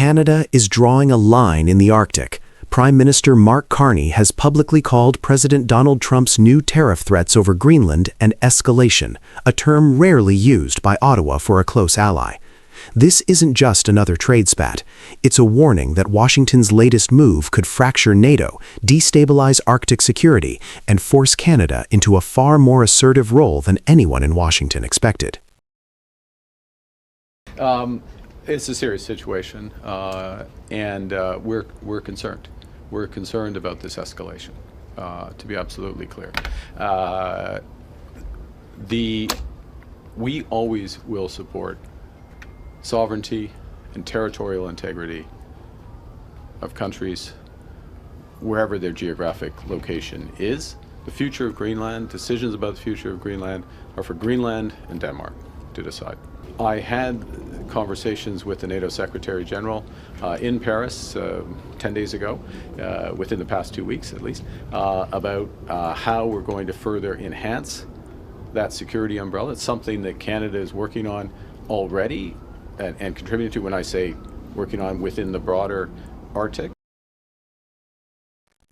Canada is drawing a line in the Arctic. Prime Minister Mark Carney has publicly called President Donald Trump's new tariff threats over Greenland an escalation, a term rarely used by Ottawa for a close ally. This isn't just another trade spat. It's a warning that Washington's latest move could fracture NATO, destabilize Arctic security, and force Canada into a far more assertive role than anyone in Washington expected. It's a serious situation, and we're concerned. We're concerned about this escalation, to be absolutely clear. We always will support sovereignty and territorial integrity of countries wherever their geographic location is. The future of Greenland, decisions about the future of Greenland are for Greenland and Denmark to decide. I had conversations with the NATO Secretary General in Paris 10 days ago, within the past 2 weeks at least, about how we're going to further enhance that security umbrella. It's something that Canada is working on already and contributing to, when I say working on within the broader Arctic.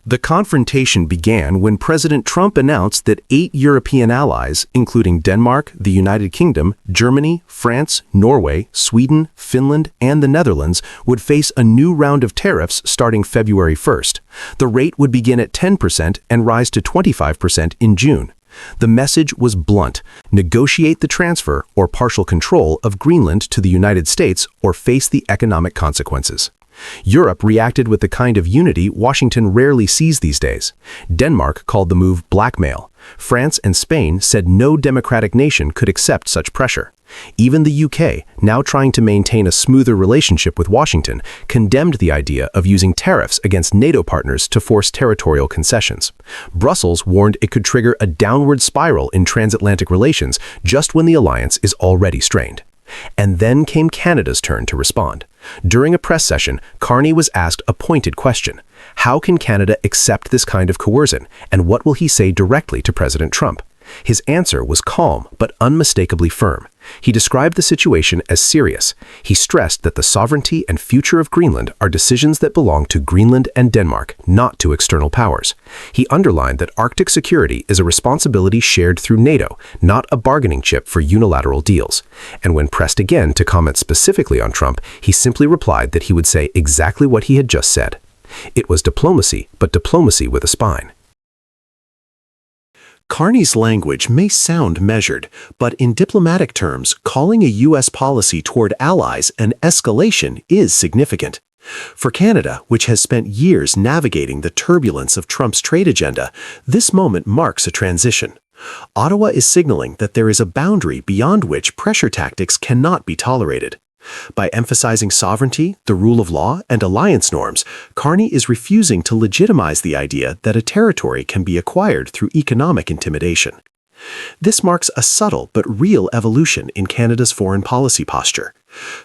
The confrontation began when President Trump announced that 8 European allies, including Denmark, the United Kingdom, Germany, France, Norway, Sweden, Finland, and the Netherlands, would face a new round of tariffs starting February 1st. The rate would begin at 10% and rise to 25% in June. The message was blunt: negotiate the transfer or partial control of Greenland to the United States or face the economic consequences. Europe reacted with the kind of unity Washington rarely sees these days. Denmark called the move blackmail. France and Spain said no democratic nation could accept such pressure. Even the UK, now trying to maintain a smoother relationship with Washington, condemned the idea of using tariffs against NATO partners to force territorial concessions. Brussels warned it could trigger a downward spiral in transatlantic relations just when the alliance is already strained. And then came Canada's turn to respond. During a press session, Carney was asked a pointed question: how can Canada accept this kind of coercion, and what will he say directly to President Trump? His answer was calm but unmistakably firm. He described the situation as serious. He stressed that the sovereignty and future of Greenland are decisions that belong to Greenland and Denmark, not to external powers. He underlined that Arctic security is a responsibility shared through NATO, not a bargaining chip for unilateral deals. And when pressed again to comment specifically on Trump, he simply replied that he would say exactly what he had just said. It was diplomacy, but diplomacy with a spine. Carney's language may sound measured, but in diplomatic terms, calling a U.S. policy toward allies an escalation is significant. For Canada, which has spent years navigating the turbulence of Trump's trade agenda, this moment marks a transition. Ottawa is signaling that there is a boundary beyond which pressure tactics cannot be tolerated. By emphasizing sovereignty, the rule of law, and alliance norms, Carney is refusing to legitimize the idea that a territory can be acquired through economic intimidation. This marks a subtle but real evolution in Canada's foreign policy posture.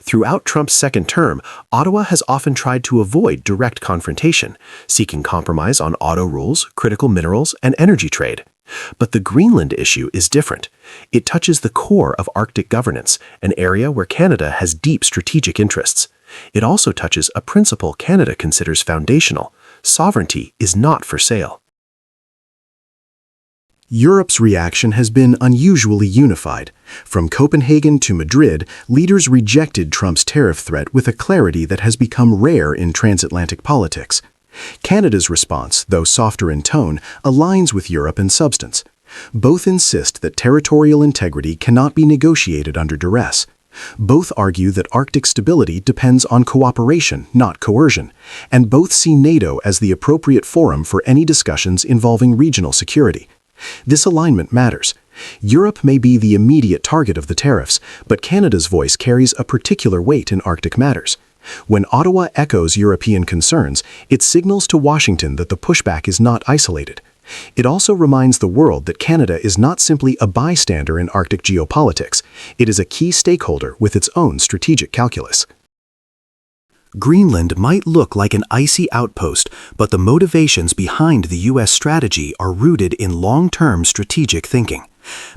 Throughout Trump's second term, Ottawa has often tried to avoid direct confrontation, seeking compromise on auto rules, critical minerals, and energy trade. But the Greenland issue is different. It touches the core of Arctic governance, an area where Canada has deep strategic interests. It also touches a principle Canada considers foundational: sovereignty is not for sale. Europe's reaction has been unusually unified. From Copenhagen to Madrid, leaders rejected Trump's tariff threat with a clarity that has become rare in transatlantic politics. Canada's response, though softer in tone, aligns with Europe in substance. Both insist that territorial integrity cannot be negotiated under duress. Both argue that Arctic stability depends on cooperation, not coercion, and both see NATO as the appropriate forum for any discussions involving regional security. This alignment matters. Europe may be the immediate target of the tariffs, but Canada's voice carries a particular weight in Arctic matters. When Ottawa echoes European concerns, it signals to Washington that the pushback is not isolated. It also reminds the world that Canada is not simply a bystander in Arctic geopolitics. It is a key stakeholder with its own strategic calculus. Greenland might look like an icy outpost, but the motivations behind the U.S. strategy are rooted in long-term strategic thinking.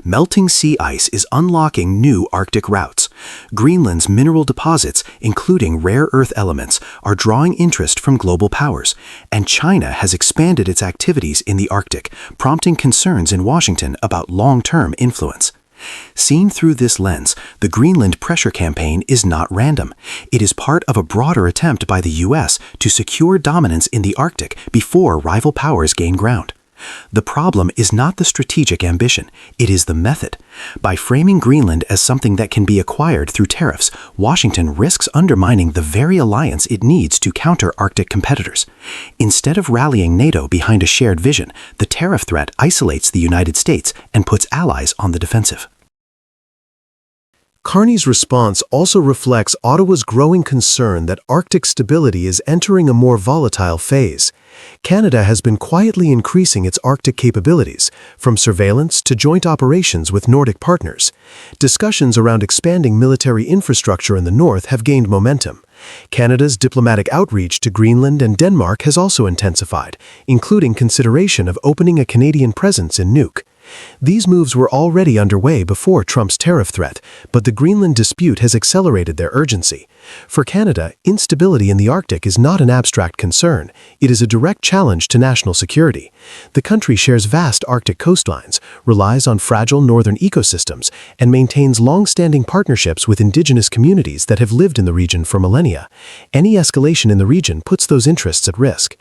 Melting sea ice is unlocking new Arctic routes. Greenland's mineral deposits, including rare earth elements, are drawing interest from global powers, and China has expanded its activities in the Arctic, prompting concerns in Washington about long-term influence. Seen through this lens, the Greenland pressure campaign is not random. It is part of a broader attempt by the U.S. to secure dominance in the Arctic before rival powers gain ground. The problem is not the strategic ambition, it is the method. By framing Greenland as something that can be acquired through tariffs, Washington risks undermining the very alliance it needs to counter Arctic competitors. Instead of rallying NATO behind a shared vision, the tariff threat isolates the United States and puts allies on the defensive. Carney's response also reflects Ottawa's growing concern that Arctic stability is entering a more volatile phase. Canada has been quietly increasing its Arctic capabilities, from surveillance to joint operations with Nordic partners. Discussions around expanding military infrastructure in the north have gained momentum. Canada's diplomatic outreach to Greenland and Denmark has also intensified, including consideration of opening a Canadian presence in Nuuk. These moves were already underway before Trump's tariff threat, but the Greenland dispute has accelerated their urgency. For Canada, instability in the Arctic is not an abstract concern. It is a direct challenge to national security. The country shares vast Arctic coastlines, relies on fragile northern ecosystems, and maintains long-standing partnerships with indigenous communities that have lived in the region for millennia. Any escalation in the region puts those interests at risk.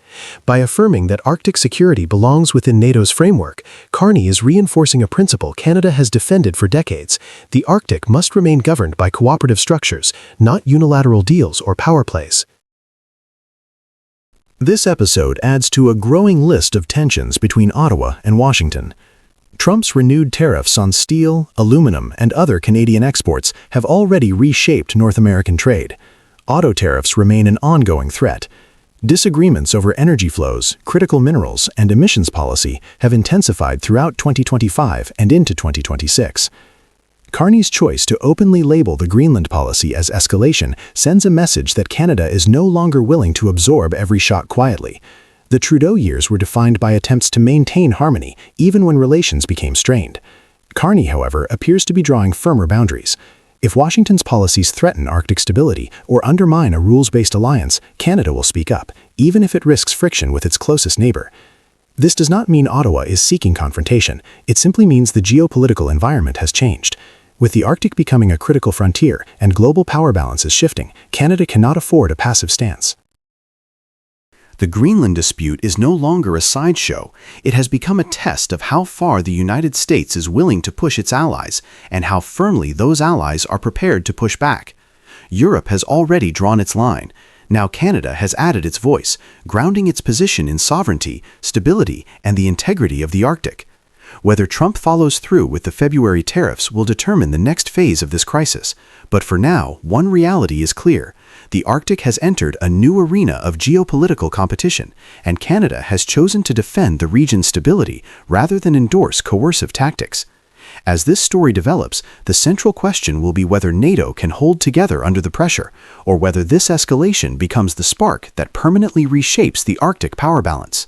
By affirming that Arctic security belongs within NATO's framework, Carney is reinforcing a principle Canada has defended for decades. The Arctic must remain governed by cooperative structures, not unilateral deals or power plays. This episode adds to a growing list of tensions between Ottawa and Washington. Trump's renewed tariffs on steel, aluminum, and other Canadian exports have already reshaped North American trade. Auto tariffs remain an ongoing threat. Disagreements over energy flows, critical minerals, and emissions policy have intensified throughout 2025 and into 2026. Carney's choice to openly label the Greenland policy as escalation sends a message that Canada is no longer willing to absorb every shock quietly. The Trudeau years were defined by attempts to maintain harmony, even when relations became strained. Carney, however, appears to be drawing firmer boundaries. If Washington's policies threaten Arctic stability or undermine a rules-based alliance, Canada will speak up, even if it risks friction with its closest neighbor. This does not mean Ottawa is seeking confrontation. It simply means the geopolitical environment has changed. With the Arctic becoming a critical frontier and global power balances shifting, Canada cannot afford a passive stance. The Greenland dispute is no longer a sideshow. It has become a test of how far the United States is willing to push its allies and how firmly those allies are prepared to push back. Europe has already drawn its line. Now Canada has added its voice, grounding its position in sovereignty, stability, and the integrity of the Arctic. Whether Trump follows through with the February tariffs will determine the next phase of this crisis. But for now, one reality is clear. The Arctic has entered a new arena of geopolitical competition, and Canada has chosen to defend the region's stability rather than endorse coercive tactics. As this story develops, the central question will be whether NATO can hold together under the pressure, or whether this escalation becomes the spark that permanently reshapes the Arctic power balance.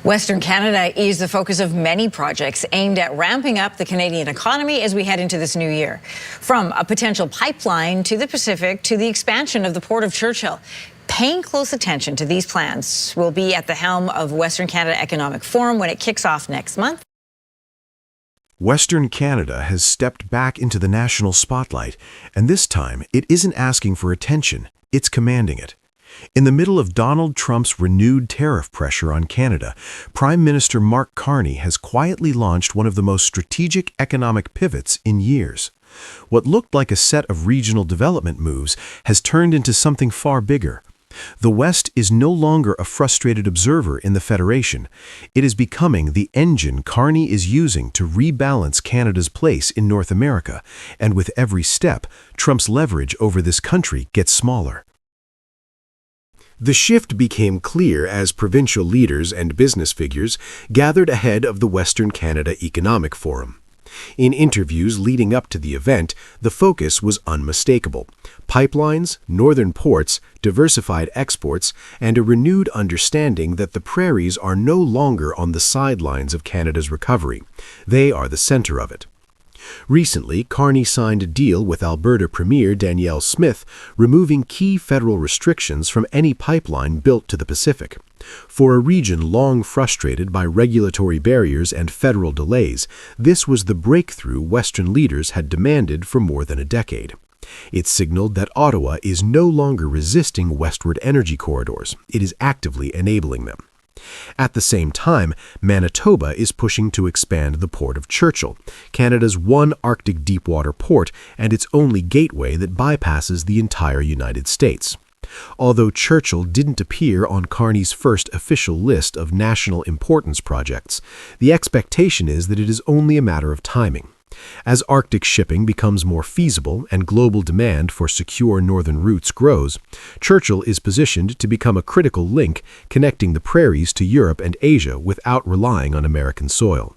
Western Canada is the focus of many projects aimed at ramping up the Canadian economy as we head into this new year. From a potential pipeline to the Pacific to the expansion of the Port of Churchill. Paying close attention to these plans will be at the helm of Western Canada Economic Forum when it kicks off next month. Western Canada has stepped back into the national spotlight, and this time it isn't asking for attention, it's commanding it. In the middle of Donald Trump's renewed tariff pressure on Canada, Prime Minister Mark Carney has quietly launched one of the most strategic economic pivots in years. What looked like a set of regional development moves has turned into something far bigger. The West is no longer a frustrated observer in the Federation. It is becoming the engine Carney is using to rebalance Canada's place in North America, and with every step, Trump's leverage over this country gets smaller. The shift became clear as provincial leaders and business figures gathered ahead of the Western Canada Economic Forum. In interviews leading up to the event, the focus was unmistakable: pipelines, northern ports, diversified exports, and a renewed understanding that the prairies are no longer on the sidelines of Canada's recovery. They are the center of it. Recently, Carney signed a deal with Alberta Premier Danielle Smith, removing key federal restrictions from any pipeline built to the Pacific. For a region long frustrated by regulatory barriers and federal delays, this was the breakthrough Western leaders had demanded for more than a decade. It signaled that Ottawa is no longer resisting westward energy corridors; it is actively enabling them. At the same time, Manitoba is pushing to expand the Port of Churchill, Canada's one Arctic deepwater port and its only gateway that bypasses the entire United States. Although Churchill didn't appear on Carney's first official list of national importance projects, the expectation is that it is only a matter of timing. As Arctic shipping becomes more feasible and global demand for secure northern routes grows, Churchill is positioned to become a critical link connecting the prairies to Europe and Asia without relying on American soil.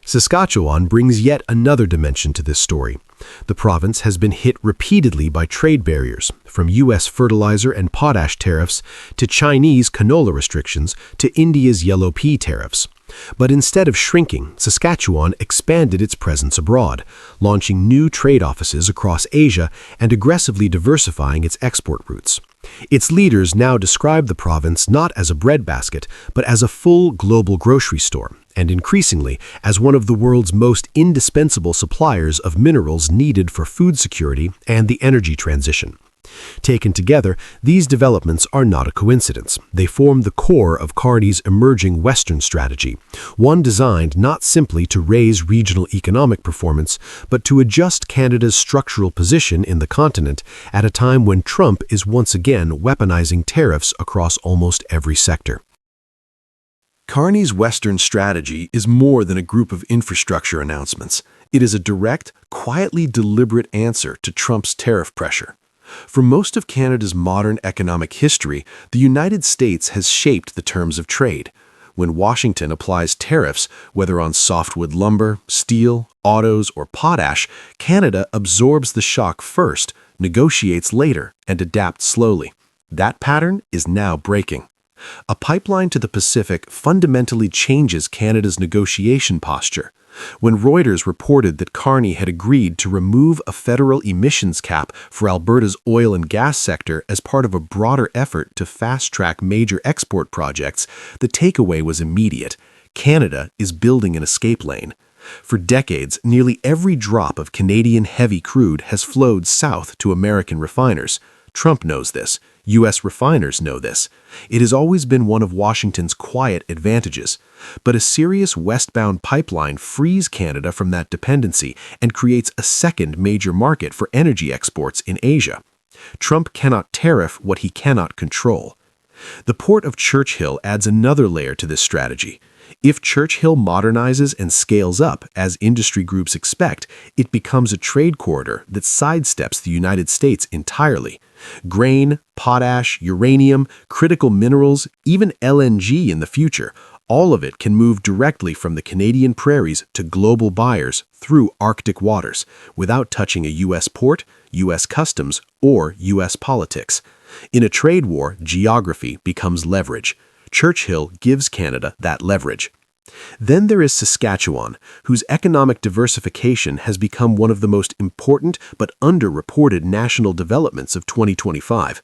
Saskatchewan brings yet another dimension to this story. The province has been hit repeatedly by trade barriers, from U.S. fertilizer and potash tariffs to Chinese canola restrictions to India's yellow pea tariffs. But instead of shrinking, Saskatchewan expanded its presence abroad, launching new trade offices across Asia and aggressively diversifying its export routes. Its leaders now describe the province not as a breadbasket, but as a full global grocery store, and increasingly as one of the world's most indispensable suppliers of minerals needed for food security and the energy transition. Taken together, these developments are not a coincidence. They form the core of Carney's emerging Western strategy, one designed not simply to raise regional economic performance, but to adjust Canada's structural position in the continent at a time when Trump is once again weaponizing tariffs across almost every sector. Carney's Western strategy is more than a group of infrastructure announcements. It is a direct, quietly deliberate answer to Trump's tariff pressure. For most of Canada's modern economic history, the United States has shaped the terms of trade. When Washington applies tariffs, whether on softwood lumber, steel, autos, or potash, Canada absorbs the shock first, negotiates later, and adapts slowly. That pattern is now breaking. A pipeline to the Pacific fundamentally changes Canada's negotiation posture. When Reuters reported that Carney had agreed to remove a federal emissions cap for Alberta's oil and gas sector as part of a broader effort to fast-track major export projects, the takeaway was immediate. Canada is building an escape lane. For decades, nearly every drop of Canadian heavy crude has flowed south to American refiners. Trump knows this. U.S. refiners know this. It has always been one of Washington's quiet advantages. But a serious westbound pipeline frees Canada from that dependency and creates a second major market for energy exports in Asia. Trump cannot tariff what he cannot control. The Port of Churchill adds another layer to this strategy. If Churchill modernizes and scales up, as industry groups expect, it becomes a trade corridor that sidesteps the United States entirely. Grain, potash, uranium, critical minerals, even LNG in the future, all of it can move directly from the Canadian prairies to global buyers through Arctic waters, without touching a U.S. port, U.S. customs, or U.S. politics. In a trade war, geography becomes leverage. Churchill gives Canada that leverage. Then there is Saskatchewan, whose economic diversification has become one of the most important but underreported national developments of 2025.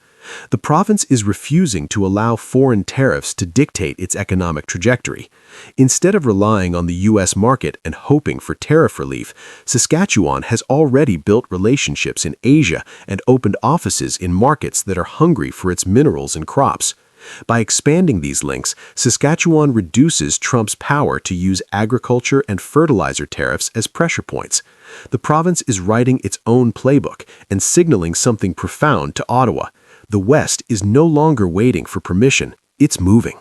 The province is refusing to allow foreign tariffs to dictate its economic trajectory. Instead of relying on the U.S. market and hoping for tariff relief, Saskatchewan has already built relationships in Asia and opened offices in markets that are hungry for its minerals and crops. By expanding these links, Saskatchewan reduces Trump's power to use agriculture and fertilizer tariffs as pressure points. The province is writing its own playbook and signaling something profound to Ottawa. The West is no longer waiting for permission, it's moving.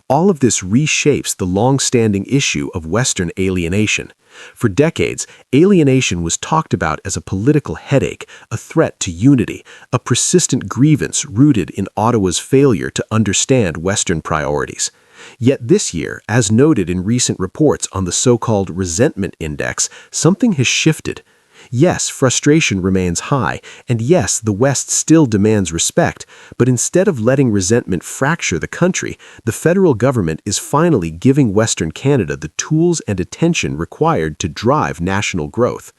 All of this reshapes the long-standing issue of Western alienation. For decades, alienation was talked about as a political headache, a threat to unity, a persistent grievance rooted in Ottawa's failure to understand Western priorities. Yet this year, as noted in recent reports on the so-called resentment index, something has shifted. Yes, frustration remains high, and yes, the West still demands respect, but instead of letting resentment fracture the country, the federal government is finally giving Western Canada the tools and attention required to drive national growth.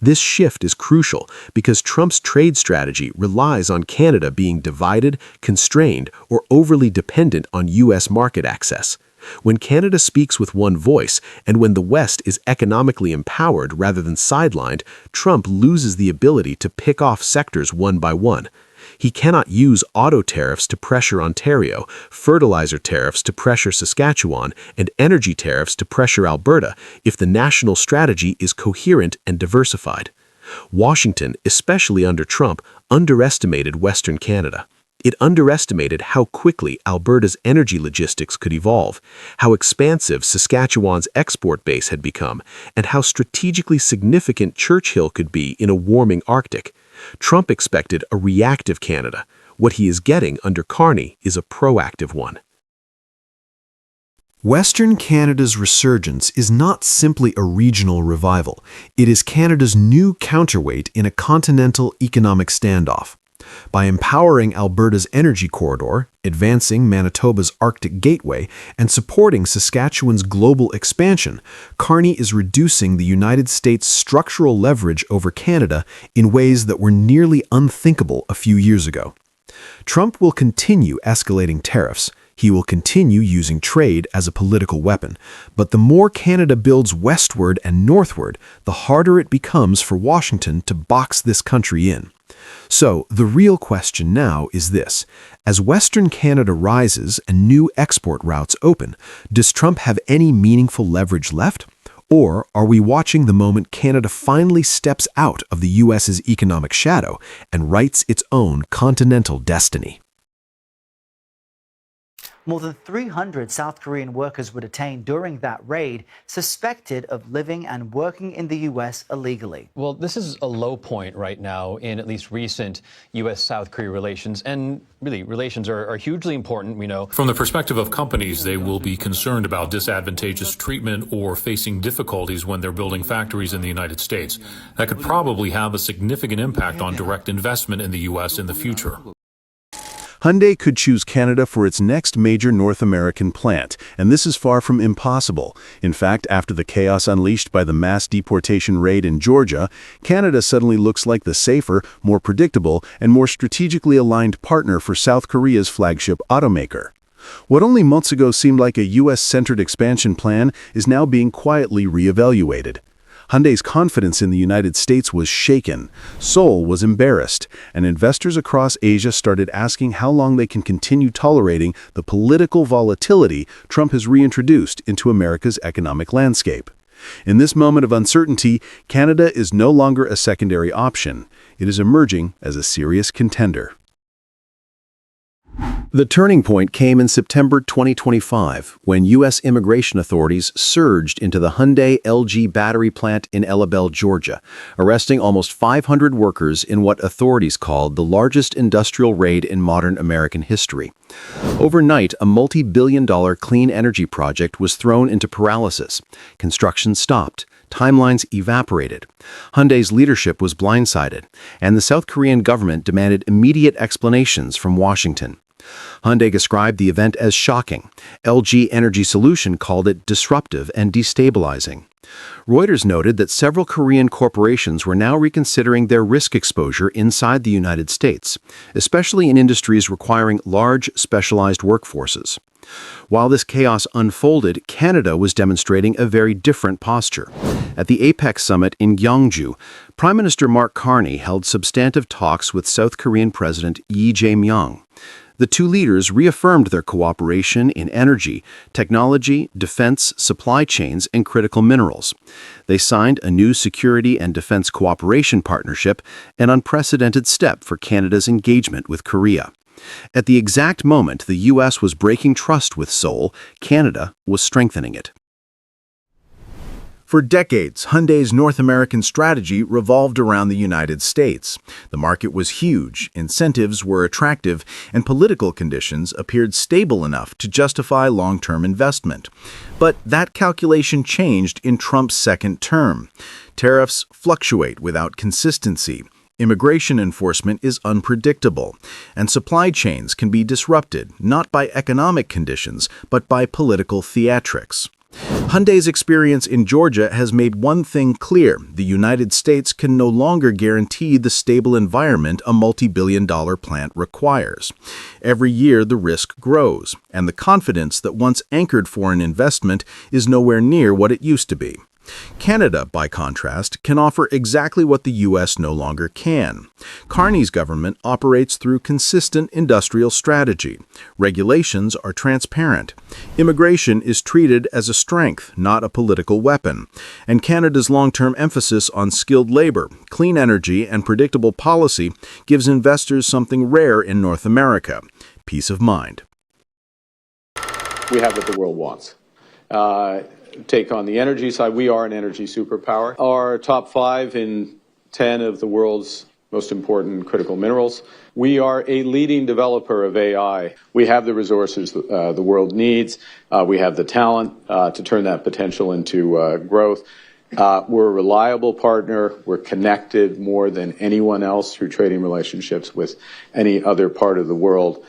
This shift is crucial because Trump's trade strategy relies on Canada being divided, constrained, or overly dependent on U.S. market access. When Canada speaks with one voice, and when the West is economically empowered rather than sidelined, Trump loses the ability to pick off sectors one by one. He cannot use auto tariffs to pressure Ontario, fertilizer tariffs to pressure Saskatchewan, and energy tariffs to pressure Alberta if the national strategy is coherent and diversified. Washington, especially under Trump, underestimated Western Canada. It underestimated how quickly Alberta's energy logistics could evolve, how expansive Saskatchewan's export base had become, and how strategically significant Churchill could be in a warming Arctic. Trump expected a reactive Canada. What he is getting under Carney is a proactive one. Western Canada's resurgence is not simply a regional revival. It is Canada's new counterweight in a continental economic standoff. By empowering Alberta's energy corridor, advancing Manitoba's Arctic gateway, and supporting Saskatchewan's global expansion, Carney is reducing the United States' structural leverage over Canada in ways that were nearly unthinkable a few years ago. Trump will continue escalating tariffs. He will continue using trade as a political weapon. But the more Canada builds westward and northward, the harder it becomes for Washington to box this country in. So, the real question now is this. As Western Canada rises and new export routes open, does Trump have any meaningful leverage left? Or are we watching the moment Canada finally steps out of the U.S.'s economic shadow and writes its own continental destiny? More than 300 South Korean workers were detained during that raid, suspected of living and working in the U.S. illegally. Well, this is a low point right now in at least recent U.S.-South Korea relations. And really, relations are hugely important, we know. From the perspective of companies, they will be concerned about disadvantageous treatment or facing difficulties when they're building factories in the United States. That could probably have a significant impact on direct investment in the U.S. in the future. Hyundai could choose Canada for its next major North American plant, and this is far from impossible. In fact, after the chaos unleashed by the mass deportation raid in Georgia, Canada suddenly looks like the safer, more predictable, and more strategically aligned partner for South Korea's flagship automaker. What only months ago seemed like a U.S.-centered expansion plan is now being quietly reevaluated. Hyundai's confidence in the United States was shaken, Seoul was embarrassed, and investors across Asia started asking how long they can continue tolerating the political volatility Trump has reintroduced into America's economic landscape. In this moment of uncertainty, Canada is no longer a secondary option. It is emerging as a serious contender. The turning point came in September 2025, when U.S. immigration authorities surged into the Hyundai LG battery plant in Elabel, Georgia, arresting almost 500 workers in what authorities called the largest industrial raid in modern American history. Overnight, a multi-billion-dollar clean energy project was thrown into paralysis. Construction stopped. Timelines evaporated. Hyundai's leadership was blindsided, and the South Korean government demanded immediate explanations from Washington. Hyundai described the event as shocking. LG Energy Solution called it disruptive and destabilizing. Reuters noted that several Korean corporations were now reconsidering their risk exposure inside the United States, especially in industries requiring large, specialized workforces. While this chaos unfolded, Canada was demonstrating a very different posture. At the APEC summit in Gyeongju, Prime Minister Mark Carney held substantive talks with South Korean President Lee Jae-myung. The two leaders reaffirmed their cooperation in energy, technology, defense, supply chains, and critical minerals. They signed a new security and defense cooperation partnership, an unprecedented step for Canada's engagement with Korea. At the exact moment the U.S. was breaking trust with Seoul, Canada was strengthening it. For decades, Hyundai's North American strategy revolved around the United States. The market was huge, incentives were attractive, and political conditions appeared stable enough to justify long-term investment. But that calculation changed in Trump's second term. Tariffs fluctuate without consistency. Immigration enforcement is unpredictable, and supply chains can be disrupted not by economic conditions, but by political theatrics. Hyundai's experience in Georgia has made one thing clear: the United States can no longer guarantee the stable environment a multi-billion-dollar plant requires. Every year, the risk grows, and the confidence that once anchored foreign investment is nowhere near what it used to be. Canada, by contrast, can offer exactly what the U.S. no longer can. Carney's government operates through consistent industrial strategy. Regulations are transparent. Immigration is treated as a strength, not a political weapon. And Canada's long-term emphasis on skilled labor, clean energy, and predictable policy gives investors something rare in North America: peace of mind. We have what the world wants. Take on the energy side, we are an energy superpower. Our top 5 in 10 of the world's most important critical minerals. We are a leading developer of AI. We have the resources the world needs. We have the talent to turn that potential into growth. We're a reliable partner. We're connected more than anyone else through trading relationships with any other part of the world.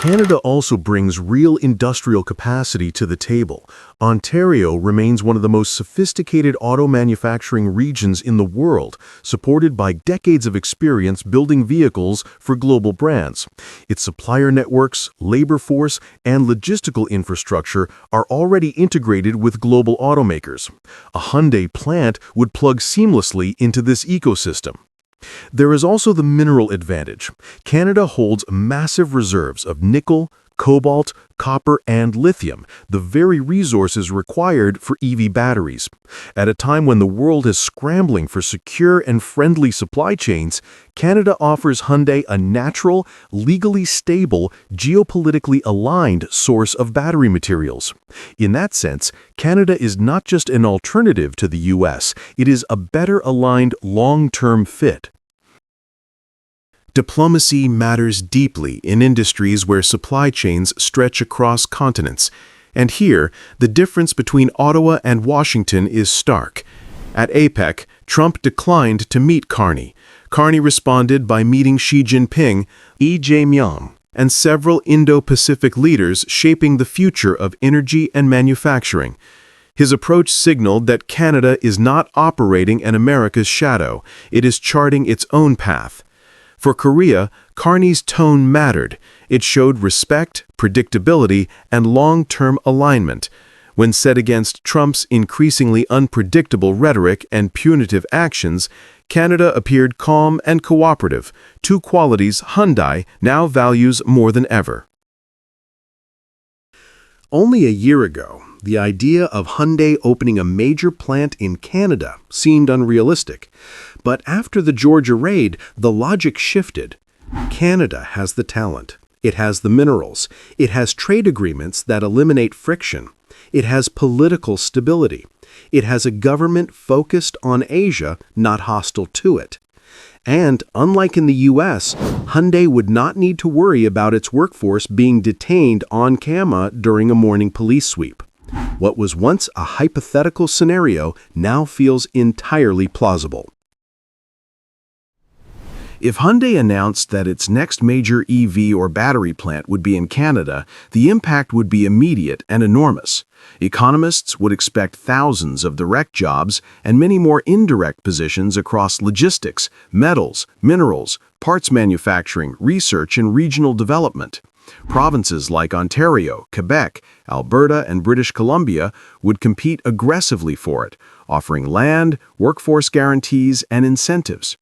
Canada also brings real industrial capacity to the table. Ontario remains one of the most sophisticated auto manufacturing regions in the world, supported by decades of experience building vehicles for global brands. Its supplier networks, labor force, and logistical infrastructure are already integrated with global automakers. A Hyundai plant would plug seamlessly into this ecosystem. There is also the mineral advantage. Canada holds massive reserves of nickel, cobalt, copper, and lithium, the very resources required for EV batteries. At a time when the world is scrambling for secure and friendly supply chains, Canada offers Hyundai a natural, legally stable, geopolitically aligned source of battery materials. In that sense, Canada is not just an alternative to the U.S., it is a better aligned long-term fit. Diplomacy matters deeply in industries where supply chains stretch across continents. And here, the difference between Ottawa and Washington is stark. At APEC, Trump declined to meet Carney. Carney responded by meeting Xi Jinping, Lee Jae-myung, and several Indo-Pacific leaders shaping the future of energy and manufacturing. His approach signaled that Canada is not operating in America's shadow. It is charting its own path. For Korea, Carney's tone mattered. It showed respect, predictability, and long-term alignment. When set against Trump's increasingly unpredictable rhetoric and punitive actions, Canada appeared calm and cooperative, two qualities Hyundai now values more than ever. Only a year ago, the idea of Hyundai opening a major plant in Canada seemed unrealistic. But after the Georgia raid, the logic shifted. Canada has the talent. It has the minerals. It has trade agreements that eliminate friction. It has political stability. It has a government focused on Asia, not hostile to it. And, unlike in the U.S., Hyundai would not need to worry about its workforce being detained on camera during a morning police sweep. What was once a hypothetical scenario now feels entirely plausible. If Hyundai announced that its next major EV or battery plant would be in Canada, the impact would be immediate and enormous. Economists would expect thousands of direct jobs and many more indirect positions across logistics, metals, minerals, parts manufacturing, research, and regional development. Provinces like Ontario, Quebec, Alberta, and British Columbia would compete aggressively for it, offering land, workforce guarantees, and incentives.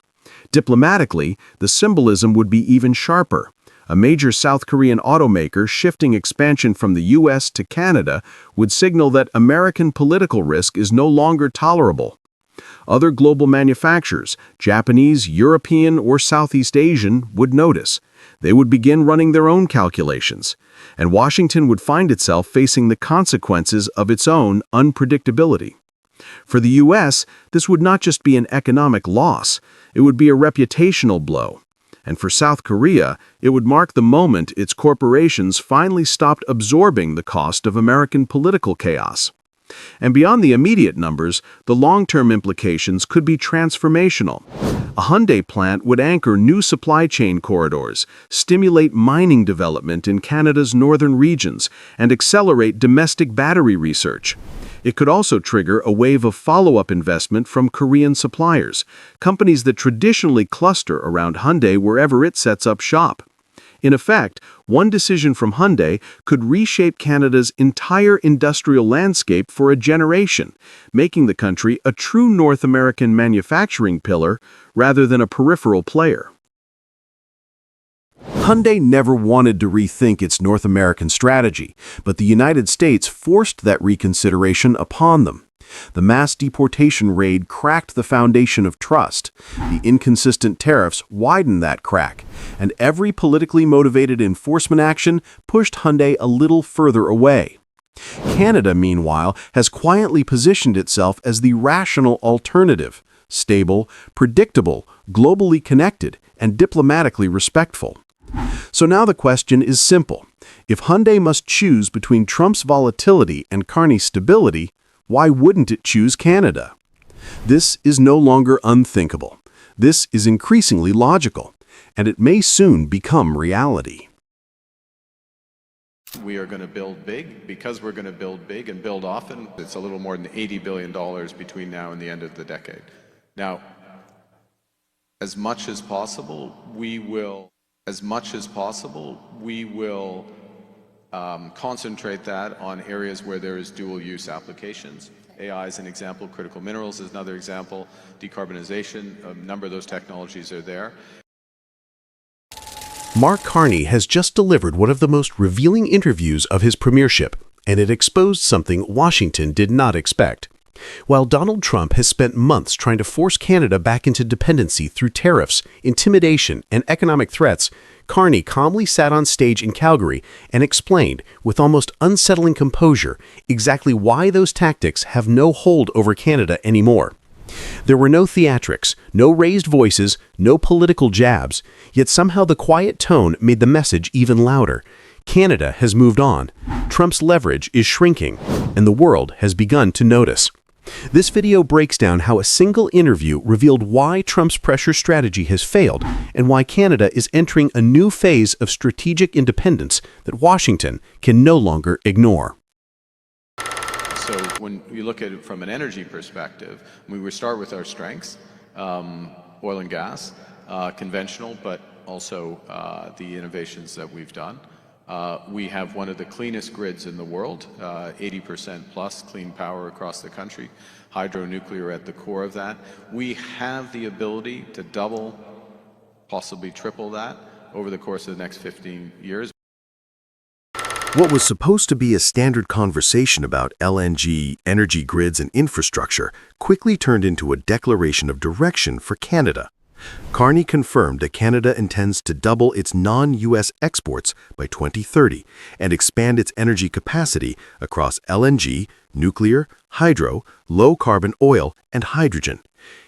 Diplomatically, the symbolism would be even sharper. A major South Korean automaker shifting expansion from the U.S. to Canada would signal that American political risk is no longer tolerable. Other global manufacturers, Japanese, European, or Southeast Asian, would notice. They would begin running their own calculations, and Washington would find itself facing the consequences of its own unpredictability. For the U.S., this would not just be an economic loss, it would be a reputational blow. And for South Korea, it would mark the moment its corporations finally stopped absorbing the cost of American political chaos. And beyond the immediate numbers, the long-term implications could be transformational. A Hyundai plant would anchor new supply chain corridors, stimulate mining development in Canada's northern regions, and accelerate domestic battery research. It could also trigger a wave of follow-up investment from Korean suppliers, companies that traditionally cluster around Hyundai wherever it sets up shop. In effect, one decision from Hyundai could reshape Canada's entire industrial landscape for a generation, making the country a true North American manufacturing pillar rather than a peripheral player. Hyundai never wanted to rethink its North American strategy, but the United States forced that reconsideration upon them. The mass deportation raid cracked the foundation of trust. The inconsistent tariffs widened that crack, and every politically motivated enforcement action pushed Hyundai a little further away. Canada, meanwhile, has quietly positioned itself as the rational alternative, stable, predictable, globally connected, and diplomatically respectful. So now the question is simple. If Hyundai must choose between Trump's volatility and Carney's stability, why wouldn't it choose Canada? This is no longer unthinkable. This is increasingly logical, and it may soon become reality. We are going to build big. Because we're going to build big and build often, it's a little more than $80 billion between now and the end of the decade. Now, as much as possible, we will concentrate that on areas where there is dual-use applications. AI is an example, critical minerals is another example, decarbonization, a number of those technologies are there. Mark Carney has just delivered one of the most revealing interviews of his premiership, and it exposed something Washington did not expect. While Donald Trump has spent months trying to force Canada back into dependency through tariffs, intimidation, and economic threats, Carney calmly sat on stage in Calgary and explained, with almost unsettling composure, exactly why those tactics have no hold over Canada anymore. There were no theatrics, no raised voices, no political jabs, yet somehow the quiet tone made the message even louder. Canada has moved on, Trump's leverage is shrinking, and the world has begun to notice. This video breaks down how a single interview revealed why Trump's pressure strategy has failed and why Canada is entering a new phase of strategic independence that Washington can no longer ignore. So when you look at it from an energy perspective, we start with our strengths, oil and gas, conventional, but also the innovations that we've done. We have one of the cleanest grids in the world, 80% plus clean power across the country, hydro nuclear at the core of that. We have the ability to double, possibly triple that over the course of the next 15 years. What was supposed to be a standard conversation about LNG, energy grids, and infrastructure quickly turned into a declaration of direction for Canada. Carney confirmed that Canada intends to double its non-U.S. exports by 2030 and expand its energy capacity across LNG, nuclear, hydro, low-carbon oil, and hydrogen.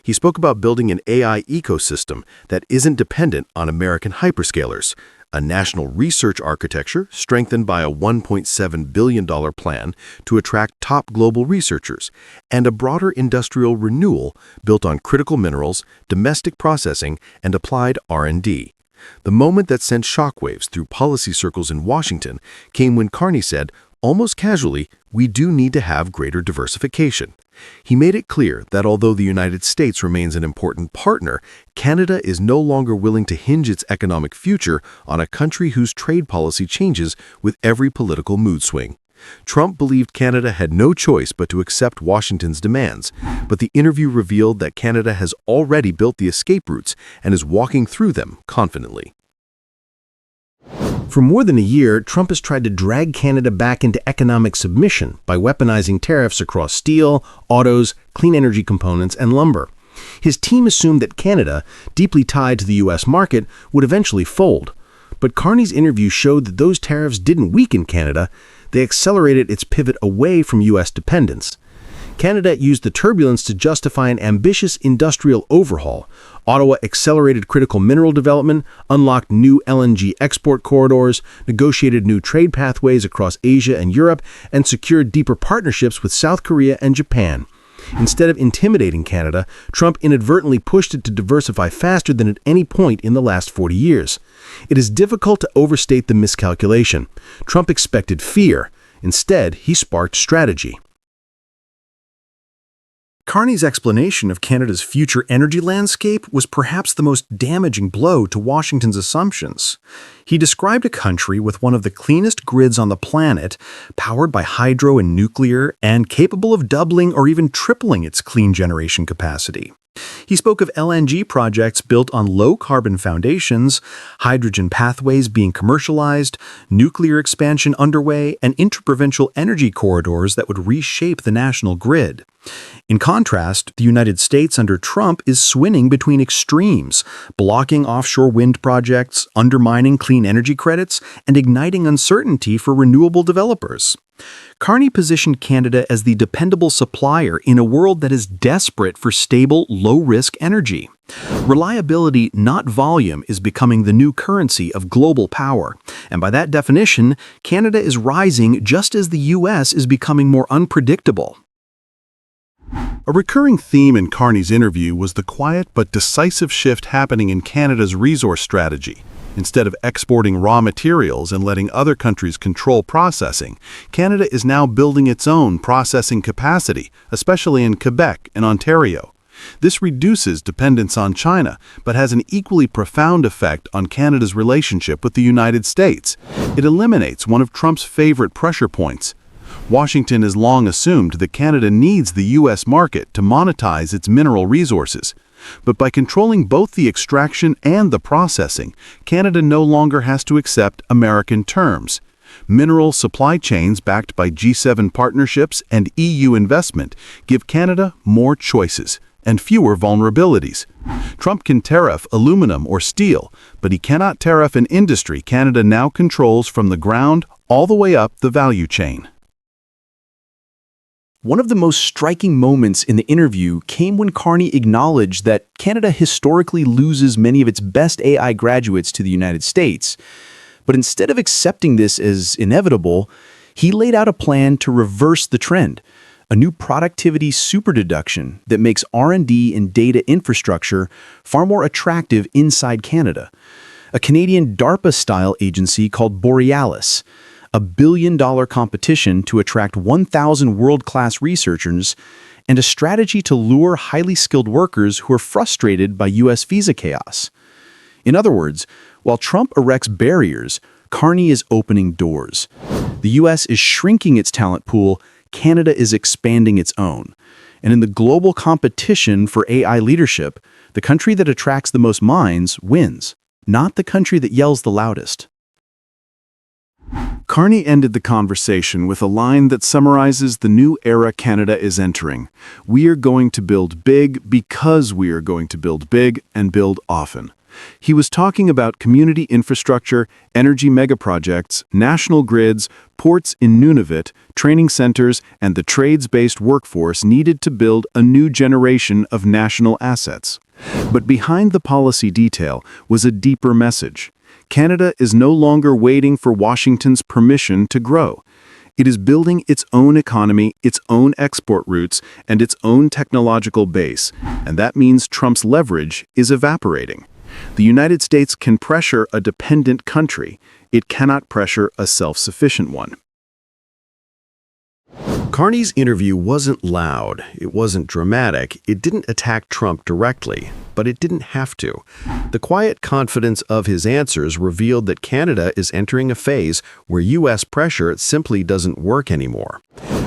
He spoke about building an AI ecosystem that isn't dependent on American hyperscalers, a national research architecture strengthened by a $1.7 billion plan to attract top global researchers, and a broader industrial renewal built on critical minerals, domestic processing, and applied R&D. The moment that sent shockwaves through policy circles in Washington came when Carney said, almost casually, we do need to have greater diversification. He made it clear that although the United States remains an important partner, Canada is no longer willing to hinge its economic future on a country whose trade policy changes with every political mood swing. Trump believed Canada had no choice but to accept Washington's demands, but the interview revealed that Canada has already built the escape routes and is walking through them confidently. For more than a year, Trump has tried to drag Canada back into economic submission by weaponizing tariffs across steel, autos, clean energy components, and lumber. His team assumed that Canada, deeply tied to the U.S. market, would eventually fold. But Carney's interview showed that those tariffs didn't weaken Canada, they accelerated its pivot away from U.S. dependence. Canada used the turbulence to justify an ambitious industrial overhaul. Ottawa accelerated critical mineral development, unlocked new LNG export corridors, negotiated new trade pathways across Asia and Europe, and secured deeper partnerships with South Korea and Japan. Instead of intimidating Canada, Trump inadvertently pushed it to diversify faster than at any point in the last 40 years. It is difficult to overstate the miscalculation. Trump expected fear. Instead, he sparked strategy. Carney's explanation of Canada's future energy landscape was perhaps the most damaging blow to Washington's assumptions. He described a country with one of the cleanest grids on the planet, powered by hydro and nuclear, and capable of doubling or even tripling its clean generation capacity. He spoke of LNG projects built on low-carbon foundations, hydrogen pathways being commercialized, nuclear expansion underway, and interprovincial energy corridors that would reshape the national grid. In contrast, the United States under Trump is swinging between extremes, blocking offshore wind projects, undermining clean energy credits, and igniting uncertainty for renewable developers. Carney positioned Canada as the dependable supplier in a world that is desperate for stable, low-risk energy. Reliability, not volume, is becoming the new currency of global power, and by that definition, Canada is rising just as the U.S. is becoming more unpredictable. A recurring theme in Carney's interview was the quiet but decisive shift happening in Canada's resource strategy. Instead of exporting raw materials and letting other countries control processing, Canada is now building its own processing capacity, especially in Quebec and Ontario. This reduces dependence on China, but has an equally profound effect on Canada's relationship with the United States. It eliminates one of Trump's favorite pressure points. Washington has long assumed that Canada needs the U.S. market to monetize its mineral resources. But by controlling both the extraction and the processing, Canada no longer has to accept American terms. Mineral supply chains backed by G7 partnerships and EU investment give Canada more choices and fewer vulnerabilities. Trump can tariff aluminum or steel, but he cannot tariff an industry Canada now controls from the ground all the way up the value chain. One of the most striking moments in the interview came when Carney acknowledged that Canada historically loses many of its best AI graduates to the United States. But instead of accepting this as inevitable, he laid out a plan to reverse the trend, a new productivity superdeduction that makes R&D and data infrastructure far more attractive inside Canada. A Canadian DARPA-style agency called Borealis, a billion-dollar competition to attract 1,000 world-class researchers, and a strategy to lure highly skilled workers who are frustrated by U.S. visa chaos. In other words, while Trump erects barriers, Carney is opening doors. The U.S. is shrinking its talent pool, Canada is expanding its own. And in the global competition for AI leadership, the country that attracts the most minds wins, not the country that yells the loudest. Carney ended the conversation with a line that summarizes the new era Canada is entering. We are going to build big because we are going to build big and build often. He was talking about community infrastructure, energy megaprojects, national grids, ports in Nunavut, training centers, and the trades-based workforce needed to build a new generation of national assets. But behind the policy detail was a deeper message. Canada is no longer waiting for Washington's permission to grow. It is building its own economy, its own export routes, and its own technological base, and that means Trump's leverage is evaporating. The United States can pressure a dependent country. It cannot pressure a self-sufficient one. Carney's interview wasn't loud, it wasn't dramatic, it didn't attack Trump directly, but it didn't have to. The quiet confidence of his answers revealed that Canada is entering a phase where U.S. pressure simply doesn't work anymore.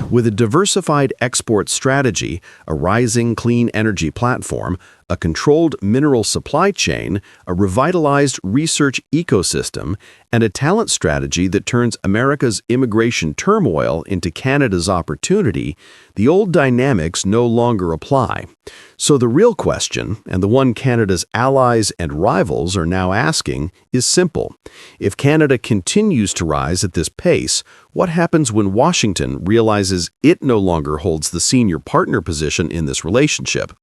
With a diversified export strategy, a rising clean energy platform, a controlled mineral supply chain, a revitalized research ecosystem, and a talent strategy that turns America's immigration turmoil into Canada's opportunity, the old dynamics no longer apply. So the real question, and the one Canada's allies and rivals are now asking, is simple. If Canada continues to rise at this pace, what happens when Washington realizes it no longer holds the senior partner position in this relationship?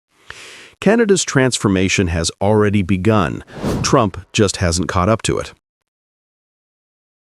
Canada's transformation has already begun. Trump just hasn't caught up to it.